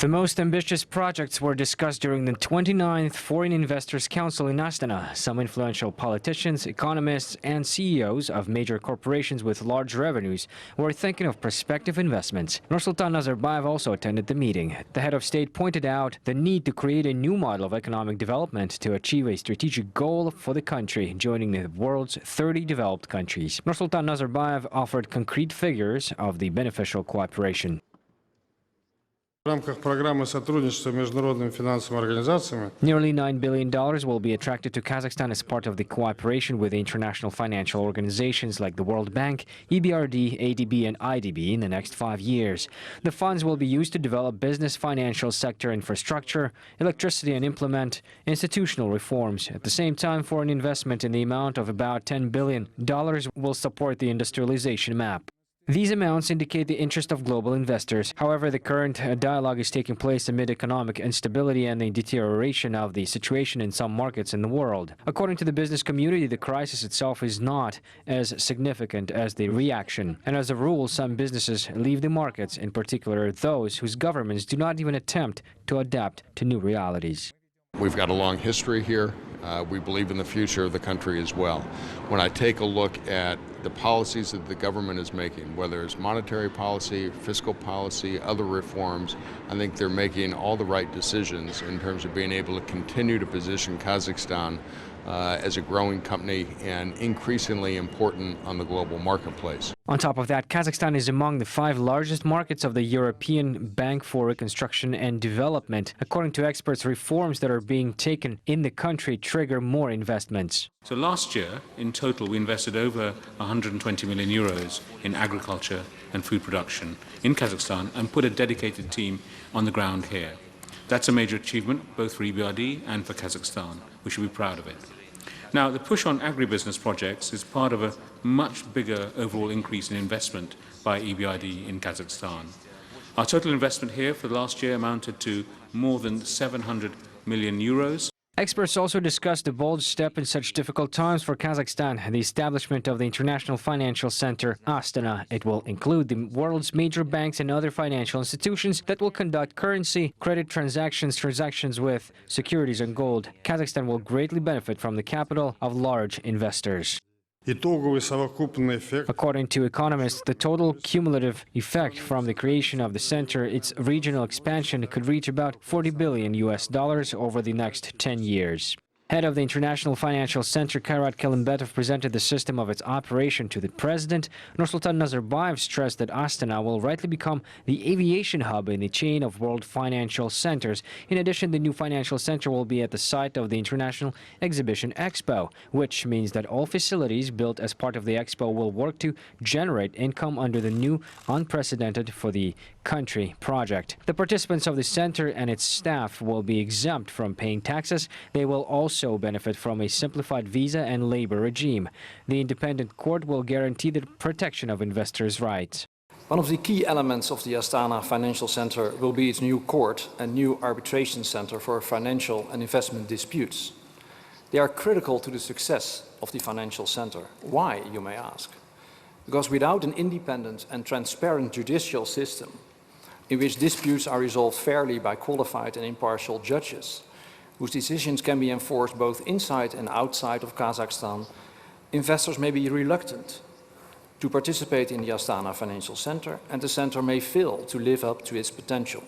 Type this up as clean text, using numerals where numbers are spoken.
The most ambitious projects were discussed during the 29th Foreign Investors Council in Astana. Some influential politicians, economists, and CEOs of major corporations with large revenues were thinking of prospective investments. Nursultan Nazarbayev also attended the meeting. The head of state pointed out the need to create a new model of economic development to achieve a strategic goal for the country, joining the world's 30 developed countries. Nursultan Nazarbayev offered concrete figures of the beneficial cooperation. Nearly $9 billion will be attracted to Kazakhstan as part of the cooperation with international financial organizations like the World Bank, EBRD, ADB, and IDB in the next 5 years. The funds will be used to develop business, financial sector infrastructure, electricity, and implement institutional reforms. At the same time, foreign investment in the amount of about $10 billion will support the industrialization map. These amounts indicate the interest of global investors. However, the current dialogue is taking place amid economic instability and the deterioration of the situation in some markets in the world. According to the business community, the crisis itself is not as significant as the reaction. And as a rule, some businesses leave the markets, in particular those whose governments do not even attempt to adapt to new realities. We've got a long history here. We believe in the future of the country as well. When I take a look at the policies that the government is making, whether it's monetary policy, fiscal policy, other reforms, I think they're making all the right decisions in terms of being able to continue to position Kazakhstan as a growing company and increasingly important on the global marketplace. On top of that, Kazakhstan is among the 5 largest markets of the European Bank for Reconstruction and Development. According to experts, reforms that are being taken in the country trigger more investments. So last year, in total, we invested over 120 million euros in agriculture and food production in Kazakhstan and put a dedicated team on the ground here. That's a major achievement, both for EBRD and for Kazakhstan. We should be proud of it. Now, the push on agribusiness projects is part of a much bigger overall increase in investment by EBRD in Kazakhstan. Our total investment here for the last year amounted to more than 700 million euros. Experts also discussed the bold step in such difficult times for Kazakhstan, the establishment of the International Financial Center, Astana. It will include the world's major banks and other financial institutions that will conduct currency, credit transactions with securities and gold. Kazakhstan will greatly benefit from the capital of large investors. According to economists, the total cumulative effect from the creation of the center, its regional expansion, could reach about $40 billion over the next 10 years. Head of the International Financial Center, Kairat Kelimbetov, presented the system of its operation to the president. Nursultan Nazarbayev stressed that Astana will rightly become the aviation hub in the chain of world financial centers. In addition, the new financial center will be at the site of the International Exhibition Expo, which means that all facilities built as part of the expo will work to generate income under the new unprecedented for the country project. The participants of the center and its staff will be exempt from paying taxes. They will also benefit from a simplified visa and labor regime. The independent court will guarantee the protection of investors' rights. One of the key elements of the Astana Financial Center will be its new court and new arbitration center for financial and investment disputes. They are critical to the success of the financial center. Why, you may ask? Because without an independent and transparent judicial system, in which disputes are resolved fairly by qualified and impartial judges, whose decisions can be enforced both inside and outside of Kazakhstan, investors may be reluctant to participate in the Astana Financial Center, and the center may fail to live up to its potential.